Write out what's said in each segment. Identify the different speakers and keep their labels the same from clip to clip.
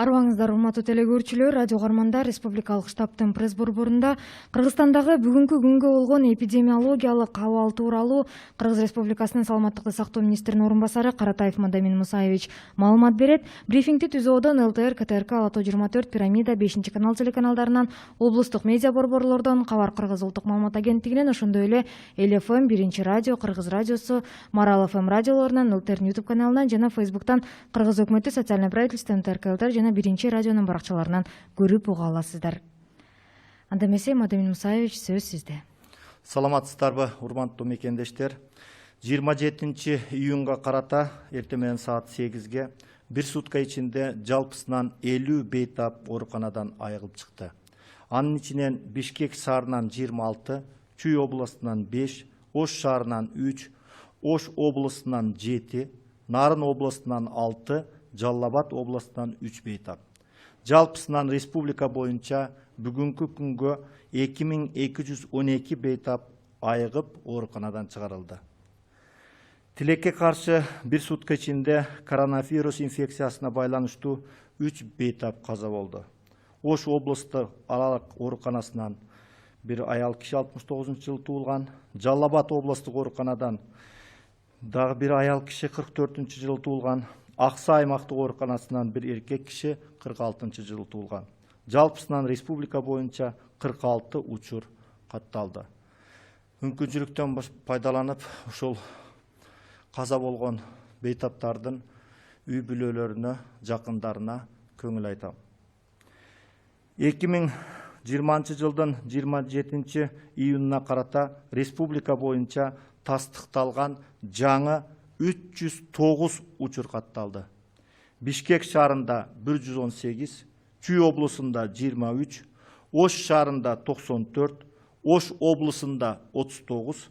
Speaker 1: Арбаңыздар, урматтуу телекөрүүчүлөр, радио кармандар Республикалык штабтын пресс борборунда Кыргызстандагы бүгүнкү күнгө болгон эпидемиологиялык абал тууралуу Кыргыз Республикасынын саламаттыкты сактоо министринин орун басары Каратаев Мадамин Мусаевич маалымат берет. Брифингди ТүЗОдон, ЛТР, КТРК, Ала-тоо 24, Пирамида, 5-канал телеканалдарынан, облустук медиа борборлордон, Кабар Кыргыз улуттук маалымат агенттигинен, ошондой эле ЛФМ, Биринчи радио, Кыргыз радиосу, Марал ФМ радиолорунан, ЛТР YouTube каналынан жана Фейсбуктан Кыргыз өкмөтү социальное правительство НТРК жана Биринчи радионун баракчаларынан көрүп уга аласыздар. Анда эмесе, Мадамин Мусаевич, сөз сизде.
Speaker 2: Саламатсыздарбы, урматтуу мекендештер. 27 июнга карата эртең менен саат 8-ге бир сутка ичинде жалпысынан 50 бейтап ооруканадан айыгылып чыкты. Анын ичинен Бишкек шаарынан 26, Чүй областынан 5, Ош шаарынан 3, Ош областынан 7, Нарын областынан 6, Жалал-Абад областынан 3 бейтап. Жалпысынан республика боюнча бүгүнкү күнгө 2212 бейтап айыгып ооруканадан чыгарылды. Тилекке каршы бир сутка ичинде коронавирус инфекциясына байланыштуу 3 бейтап каза болду. Ош облустук аралык ооруканасынан бир аял киши 69-жылы туулган, Жалал-Абад облустук ооруканадан дагы бир аял киши 44-жылы туулган, Акса аймактык ооруканасынан бир эркек киши 46-жылы туулган. Жалпысынан республика боюнча 46 учур катталды. Мүмкүнчүлүктөн пайдаланып, ушул каза болгон бейтаптардын үй бүлөлөрүнө, жакындарына көңүл айтам. 2020 жылдын 27 июнуна карата республика боюнча тастыкталган жаңы 309 учур катталды. Бишкек шаарында 118, Чүй облусунда 23, Ош шаарында 94, Ош облусунда 39,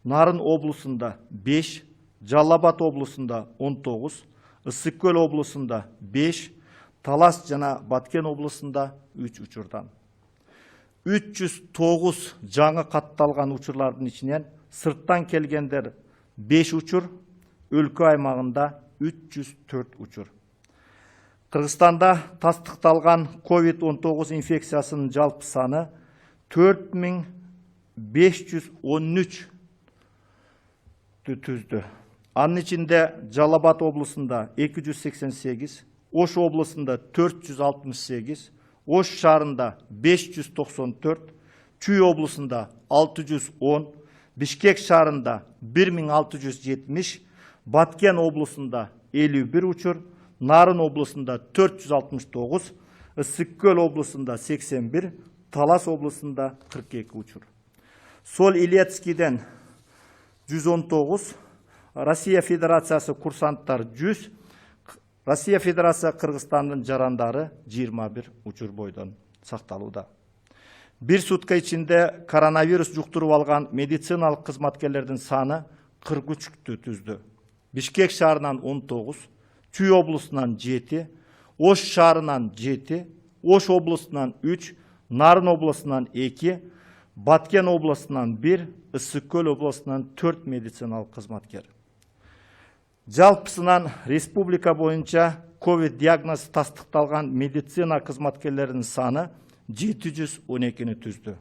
Speaker 2: Нарын облусунда 5, Жалал-Абад облусунда 19, Ысык-Көл облусунда 5, Талас жана Баткен облусунда 3 учурдан. 309 жаңы катталган учурлардын ичинен сырттан келгендер 5 учур, өлкө аймагында 304 учур. Кыргызстанда тастыкталган COVID-19 инфекциясынын жалпы саны 4513 түздү. Анын ичинде Жалал-Абад облусунда 288, Ош облусунда 468, Ош шаарында 594, Чүй облусунда 610, Бишкек шаарында 1670, Баткен облусунда 51 учур, Нарын облусунда 469, Ысык-Көл облусунда 81, Талас облусунда 42 учур. Сол-Илецкийден 119, Россия Федерациясы курсанттар 100, Россия Федерация Кыргызстандын жарандары 21 учур бойдон сакталууда. Бир сутка ичинде коронавирус жуктуруп алган медициналык кызматкерлердин саны 43 түздү. Бишкек шаарынан 19, Чүй облусунан 7, Ош шаарынан 7, Ош облусунан 3, Нарын облусунан 2, Баткен облусунан 1, Ысык-Көл облусунан 4 медициналык кызматкер. Жалпысынан республика боюнча ковид диагноз тастыкталган медицина кызматкерлеринин саны 712 түздү.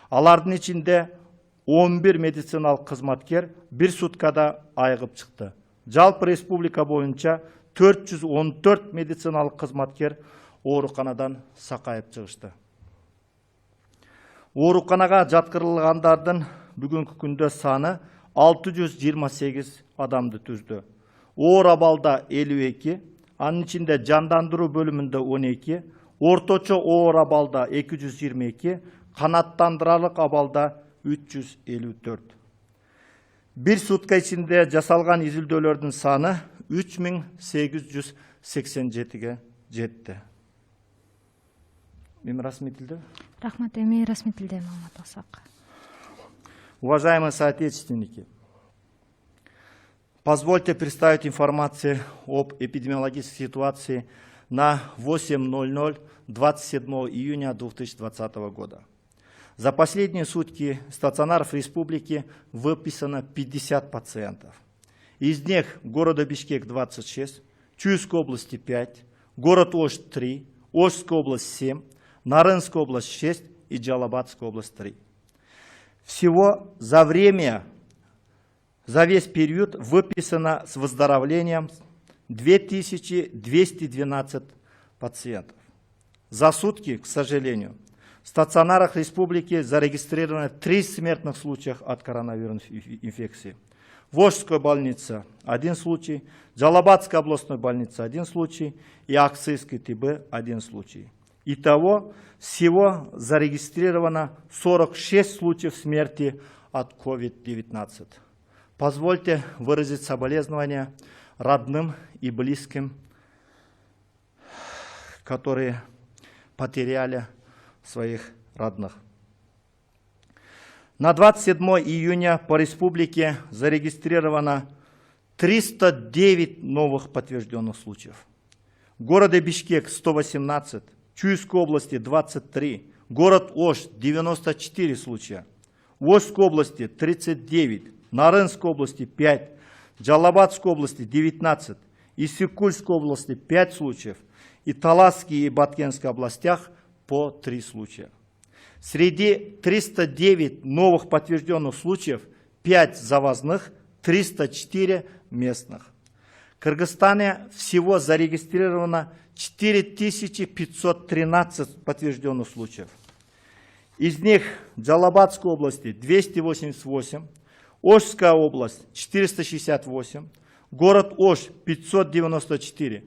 Speaker 2: Алардын ичинде 11 медициналык кызматкер бир суткада айыгып чыкты. Жалпы республика боюнча 414 медициналык кызматкер ооруканадан сакайып чыгышты. Ооруканага жаткырылгандардын бүгүнкү күндө саны 628 адамды түздү. Оор абалда 52, анын ичинде жандандыруу бөлүмүндө 12, орточо оор абалда 222, канаттандыралык абалда 354. Бир сутка ичинде жасалган изилдөөлөрдүн саны 3887-ге жетти. Эми расмий тилде?
Speaker 1: Рахмат, эми расмий тилде маалымат алсак.
Speaker 2: Уважаемые соотечественники, позвольте представить информацию об эпидемиологической ситуации на 8:00 27 июня 2020 года. За последние сутки стационаров республики выписано 50 пациентов. Из них города Бишкек 26, Чуйской области 5, город Ош 3, Ошская область 7, Нарынская область 6 и Джалабадская область 3. Всего за весь период выписано с выздоровлением 2212 пациентов. За сутки, к сожалению, в стационарах республики зарегистрировано 3 смертных случая от коронавирусной инфекции. Волжская больница – 1 случай, Джалабадская областная больница – 1 случай и Аксайский ТБ – 1 случай. Итого всего зарегистрировано 46 случаев смерти от COVID-19. Позвольте выразить соболезнования родным и близким, которые потеряли своих родных. На 27 июня по республике зарегистрировано 309 новых подтвержденных случаев. В городе Бишкек 118, Чуйской области 23, город Ош 94 случая, в Ошской области 39, Нарынской области 5, Джалабадской области 19, Иссык-Кульской области 5 случаев и Таласской и Баткенской областях по 3 случая. Среди 309 новых подтвержденных случаев 5 завозных, 304 местных. В Кыргызстане всего зарегистрировано 4513 подтвержденных случаев. Из них в Джалабадской области 288, Ошская область 468, город Ош 594,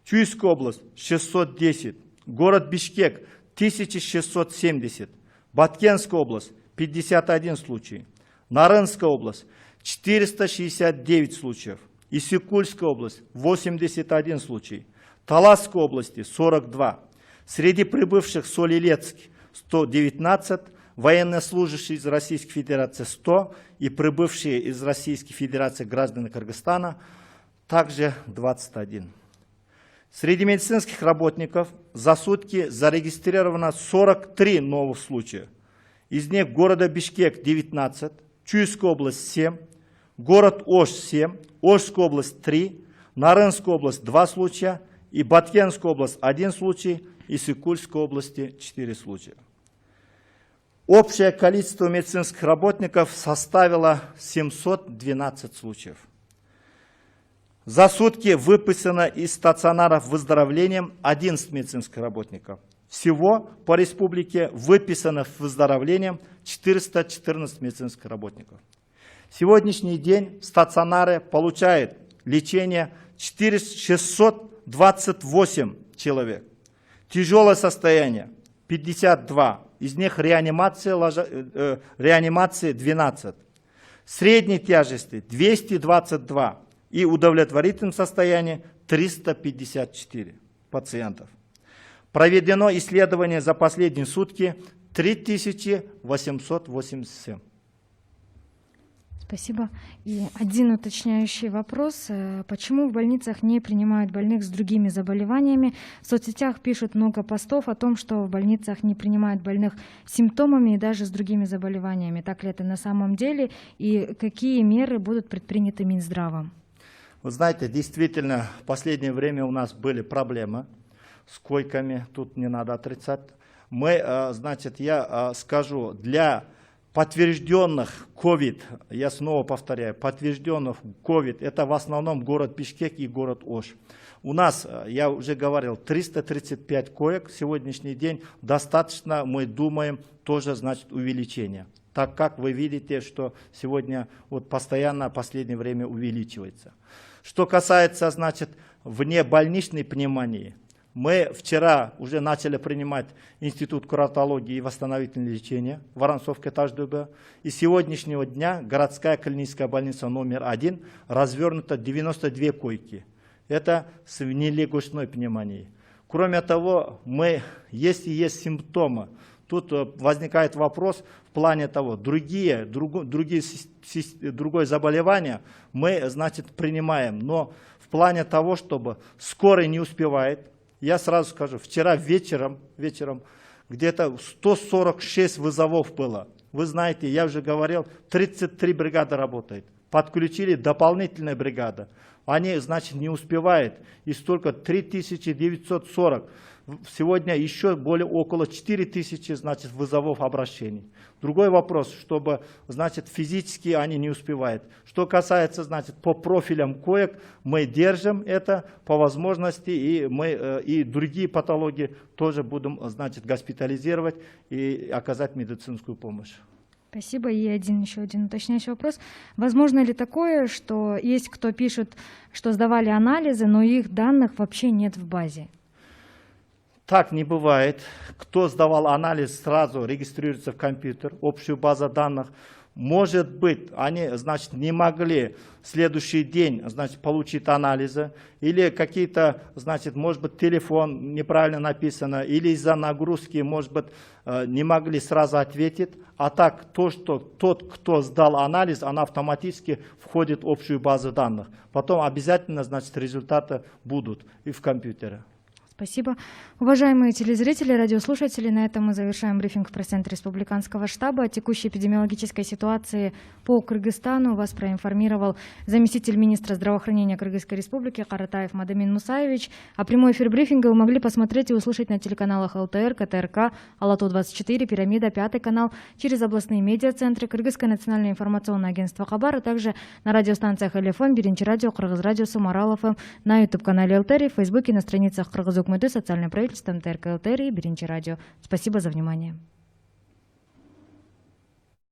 Speaker 2: Чуйская область 610, город Бишкек 1670, Баткенская область 51 случай, Нарынская область 469 случаев, Иссык-Кульская область 81 случай, Таласской области 42. Среди прибывших в Соль-Илецк 119, военнослужащие из Российской Федерации 100 и прибывшие из Российской Федерации граждане Кыргызстана также 21. Среди медицинских работников за сутки зарегистрировано 43 новых случая. Из них в городе Бишкек 19, Чуйская область 7, город Ош 7, Ошская область 3, Нарынская область 2 случая и Баткенская область 1 случай и Иссык-Кульской области 4 случая. Общее количество медицинских работников составило 712 случаев. За сутки выписано из стационаров выздоровлением 11 медицинских работников. Всего по республике выписано выздоровлением 414 медицинских работников. В сегодняшний день в стационары получает лечение 628 человек. Тяжелое состояние 52, из них реанимации 12. Средней тяжести 222 и удовлетворительном состоянии 354 пациентов. Проведено исследование за последние сутки 3887.
Speaker 1: Спасибо. И один уточняющий вопрос. Почему в больницах не принимают больных с другими заболеваниями? В соцсетях пишут много постов о том, что в больницах не принимают больных с симптомами и даже с другими заболеваниями. Так ли это на самом деле? И какие меры будут предприняты Минздравом?
Speaker 2: Вы знаете, действительно, в последнее время у нас были проблемы с койками, тут не надо отрицать. Я скажу, для подтвержденных COVID, я снова повторяю, подтвержденных COVID, это в основном город Бишкек и город Ош. У нас, я уже говорил, 335 коек в сегодняшний день достаточно, мы думаем, тоже значит увеличение. Так как вы видите, что сегодня постоянно в последнее время увеличивается. Что касается, внебольничной пневмонии, мы вчера уже начали принимать Институт куратологии и восстановительного лечения в Воронцовке ТАЖДБ. И с сегодняшнего дня городская клиническая больница номер 1 развернута 92 койки. Это с внелегочной пневмонией. Кроме того, если есть симптомы, тут возникает вопрос в плане того, другое заболевание мы, принимаем. Но в плане того, чтобы скорый не успевает, я сразу скажу, вчера вечером где-то 146 вызовов было. Вы знаете, я уже говорил, 33 бригады работает. подключили дополнительные бригады. Они, значит, не успевают. И столько 3940. Сегодня еще более около 4000, значит, вызовов обращений. Другой вопрос, чтобы, значит, физически они не успевают. Что касается, значит, по профилям коек, мы держим это по возможности, и мы и другие патологии тоже будем, значит, госпитализировать и оказать медицинскую помощь.
Speaker 1: Спасибо. И еще один уточняющий вопрос. Возможно ли такое, что есть кто пишет, что сдавали анализы, но их данных вообще нет в базе?
Speaker 2: Так не бывает. Кто сдавал анализ, сразу регистрируется в компьютер, общую базу данных. Может быть, они, значит, не могли в следующий день, значит, получить анализы, или какие-то, значит, может быть, телефон неправильно написано, или из-за нагрузки, может быть, не могли сразу ответить. А так, тот, кто сдал анализ, он автоматически входит в общую базу данных. Потом обязательно, значит, результаты будут и в компьютере.
Speaker 1: Спасибо. Уважаемые телезрители, радиослушатели, на этом мы завершаем брифинг в пресс-центре Республиканского штаба. О текущей эпидемиологической ситуации по Кыргызстану вас проинформировал заместитель министра здравоохранения Кыргызской Республики Каратаев Мадамин Мусаевич. А прямой эфир брифинга вы могли посмотреть и услышать на телеканалах ЛТР, КТРК, Алату-24, Пирамида, 5 канал, через областные медиацентры, Кыргызское национальное информационное агентство Хабар, а также на радиостанциях ЛФМ, Биринчи радио, Кыргыз радио, Самара ЛФМ, на YouTube-канале ЛТР, в Фейсбуке, на страницах Кыргыз Укмэды, социальное правительство, МТРК ЛТР и Биринчи радио. Спасибо за внимание.